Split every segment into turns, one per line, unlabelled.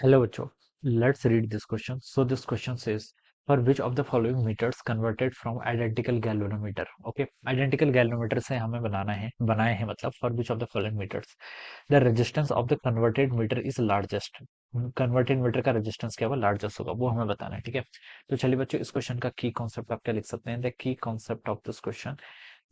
Hello, Bacho. Let's read this question. So this question says, for which of the following meters converted from identical galvanometer? Okay, identical galvanometer से हमें बनाए हैं मतलब for which of the following meters the resistance of the converted meter is largest. Converted meter का resistance क्या होगा, largest होगा, वो हमें बताना है। ठीक है, तो चलिए बच्चों, इस क्वेश्चन का की कॉन्सेप्ट आप क्या लिख सकते हैं? The key concept of this question,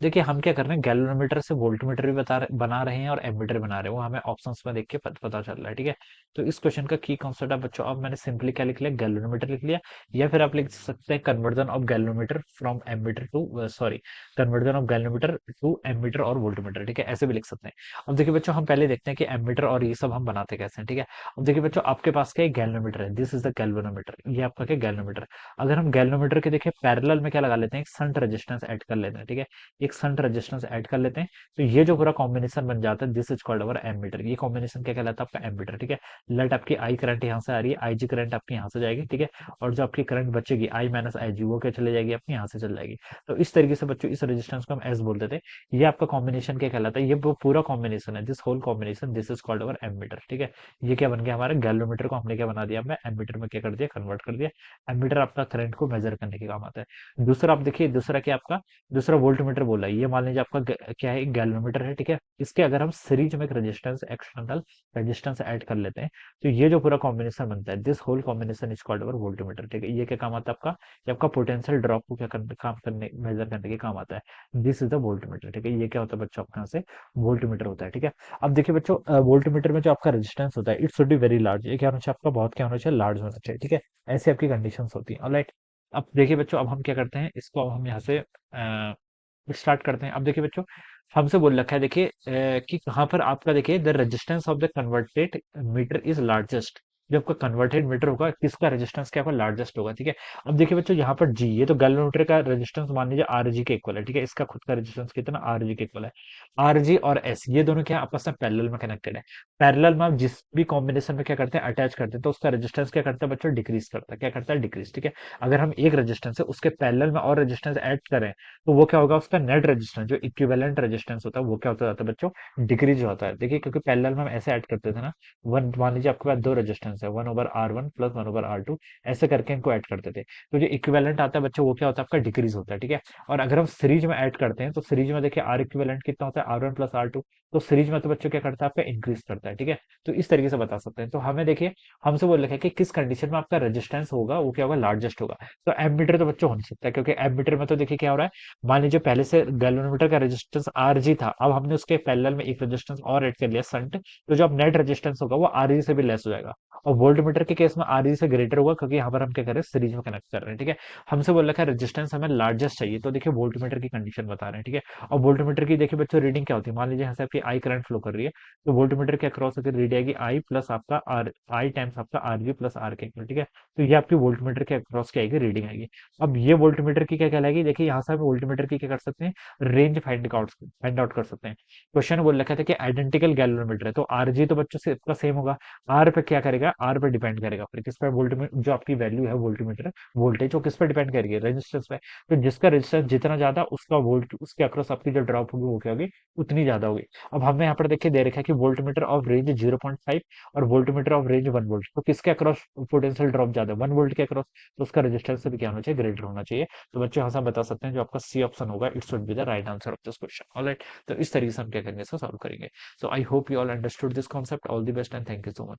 देखिए हम क्या कर रहे हैं, गैल्वेनोमीटर से वोल्टमीटर भी बना रहे हैं और एमीटर बना रहे हैं, वो हमें ऑप्शंस में देख के पता चल रहा है। ठीक है, तो इस क्वेश्चन का की कॉन्सेप्ट आप बच्चों, अब मैंने सिंपली क्या लिख लिया, गैल्वेनोमीटर लिख लिया, या फिर आप लिख सकते हैं conversion of galvanometer from ammeter to sorry conversion of galvanometer to ammeter और वोल्टमीटर। ठीक है, ऐसे भी लिख सकते हैं। अब देखिए बच्चों, हम पहले देखते हैं कि एमीटर और ये सब हम बनाते कैसे हैं। ठीक है, अब देखिए बच्चों, आपके पास क्या गैल्वेनोमीटर है, दिस इज द गैल्वेनोमीटर, ये आपका क्या गैल्वेनोमीटर। अगर हम गैल्वेनोमीटर के देखिए पैरेलल में क्या लगा लेते हैं, एक संट रेजिस्टेंस ऐड कर लेते हैं। ठीक है, एक संट रेजिस्टेंस ऐड कर लेते हैं, तो ये जो पूरा कॉम्बिनेशन बन जाता है, this is called our ammeter. ये कॉम्बिनेशन क्या कहलाता है, आपका एमीटर। ठीक है, लेट आपकी आई करंट यहाँ से आ रही है, आई जी करंट आपकी यहाँ से जाएगी। ठीक है, और जो आपकी करंट बचेगी आई माइनस आई जी, वो क्या चले जाएगी, आपकी यहाँ से चल जाएगी। तो इस तरीके से बच्चों, इस रेजिस्टेंस को हम एस बोलते थे। ये आपका कॉम्बिनेशन क्या कहलाता है, ये वो पूरा कॉम्बिनेशन है, this whole combination, this is called our ammeter. ठीक है, ये क्या बन गया, हमारे गैल्वेमीटर को हमने क्या बना दिया, हमने एमीटर में क्या कर दिया, कन्वर्ट कर दिया। एमीटर आपका करंट को मेजर करने के काम आता है। दूसरा आप देखिए, दूसरा क्या आपका, दूसरा वोल्टमीटर बोला है, ये मान लीजिए आपका क्या है, गैल्वेनोमीटर है। ठीक है, इसके अगर हम सीरीज में एक रेजिस्टेंस, एक्सटर्नल रेजिस्टेंस ऐड कर लेते हैं, तो ये जो पूरा कॉम्बिनेशन बनता है, this whole combination is called our voltmeter. ठीक है, ये क्या काम आता है आपका, ये आपका पोटेंशियल ड्रॉप को काम करने, मेजर करने के काम आता है। This is the voltmeter. ठीक है, ये क्या होता है बच्चों, आपके यहाँ से वोल्टमीटर होता है। ठीक है, अब देखिए बच्चों, वोल्टमीटर में जो आपका रेजिस्टेंस होता है, it should be very large, ये क्या होना चाहिए आपका, बहुत क्या होना चाहिए, लार्ज होना चाहिए। ठीक है, ऐसी आपकी कंडीशंस होती है। ऑलराइट, अब देखिए बच्चों, अब हम क्या करते हैं, इसको अब हम यहाँ से स्टार्ट करते हैं। अब देखिए बच्चों, हमसे बोल रखा है, देखिए कि कहाँ पर आपका, देखिए the resistance of the converted meter is largest. जो आपका कन्वर्टेड मीटर होगा, किसका रेजिस्टेंस क्या होगा, लार्जेस्ट होगा। ठीक है, अब देखिए बच्चों, यहाँ पर जी, ये तो गैल्वेनोमीटर का रेजिस्टेंस मान लीजिए आर जी के इक्वल है। ठीक है, इसका खुद का रेजिस्टेंस कितना, आर जी के इक्वल है। आर जी और एस, ये दोनों क्या आपस में पैरेलल में कनेक्टेड है। पैरेलल में आप जिस भी कॉम्बिनेशन में क्या करते हैं, अटैच करते हैं, तो उसका रेजिस्टेंस क्या करता है बच्चों, डिक्रीज करता है। क्या करता है, डिक्रीज। ठीक है, अगर हम एक रेजिस्टेंस है उसके पैरेलल में और रेजिस्टेंस ऐड करें, तो वो क्या होगा, उसका नेट रेजिस्टेंस, जो इक्विवेलेंट रेजिस्टेंस होता है, वो क्या होता जाता है बच्चों, डिक्रीज होता है। देखिए, क्योंकि पैरेलल में हम ऐसे ऐड करते थे ना, वन मान लीजिए आपके पास दो रेजिस्टेंस है, one over R one plus one over R two, ऐसे करके इनको ऐड करते थे, तो जो इक्विवेलेंट आता है बच्चों, वो क्या होता है, आपका डिक्रीज होता है। ठीक है, और अगर हम सीरीज में ऐड करते हैं, तो सीरीज में देखिए आर इक्विवेलेंट कितना होता है, R one plus R two, तो सीरीज में तो बच्चों क्या करता है, आपका इंक्रीज करता है। ठीक है, तो इस तरीके से बता सकते हैं। तो हमें देखिए, हमसे बोल रखा है कि किस कंडीशन में आपका रेजिस्टेंस होगा, वो क्या होगा, लार्जेस्ट होगा। तो एमीटर तो बच्चों हो नहीं सकता, क्योंकि एमीटर में तो देखिए क्या हो रहा है, मान लीजिए पहले से गैल्वेनोमीटर का रेजिस्टेंस आर जी था, अब हमने उसके पैरेलल में एक रेजिस्टेंस और ऐड कर लिया, संट, तो जो अब नेट रेजिस्टेंस होगा वो आर जी से भी लेस हो जाएगा। और वोल्टमीटर के केस में आर जी से ग्रेटर होगा, क्योंकि यहाँ पर हम क्या कर रहे हैं, सीरीज में कनेक्ट कर रहे हैं। ठीक है, हमसे बोल रखा है रेजिस्टेंस हमें लार्जेस्ट चाहिए, तो देखिए वोल्टमीटर की कंडीशन बता रहे हैं। ठीक है, और वोल्टमीटर की देखिए बच्चों रीडिंग क्या होती है, मान लीजिए यहाँ से आपकी आई करंट फ्लो कर रही है, तो वोल्टमीटर के अक्रॉस होकर रीड आएगी आई प्लस आपका आर, आई टाइम्स आपका आर जी प्लस आर के इक्वल। ठीक है, तो ये आपकी वोल्टमीटर के अक्रॉस क्या आएगी, रीडिंग आएगी। अब ये वोल्टमीटर की क्या कहलाएगी, देखिए यहाँ से हम वोल्टमीटर की क्या कर सकते हैं, रेंज फाइंड आउट कर सकते हैं। क्वेश्चन बोल रखा था कि आइडेंटिकल गैल्वेनोमीटर है, तो आरजी तो बच्चों से इसका सेम होगा, आर पे क्या करेगा, आर पे डिपेंड करेगा, फिर किस पर, वोल्टमीटर जो आपकी वैल्यू है, वोल्टमीटर वोल्टेज, वो किस पर डिपेंड करेगी, रेजिस्टेंस पे। तो जिसका रेजिस्टेंस जितना ज्यादा, उसका वोल्ट, उसके अक्रॉस आपकी जो ड्रॉप होगी, वो क्या होगी, उतनी ज्यादा होगी। अब हमें यहाँ पर देखिए दे रखा है कि वोल्टमीटर ऑफ रेंज 0.5 और वोल्टमीटर ऑफ रेंज 1 वोल्ट, तो किसके अक्रॉस पोटेंशियल ड्रॉप ज्यादा है, 1 वोल्ट के अक्रॉस, तो उसका रेजिस्टेंस से भी क्या होना चाहिए, ग्रेटर होना चाहिए। तो बच्चों यहाँ से हम बता सकते हैं, जो आपका सी ऑप्शन होगा, it should be the right answer of this question. Alright, तो इस तरीके से हम क्या करेंगे, इसको सॉल्व करेंगे। So I hope you all understood this concept. All the best and thank you so much.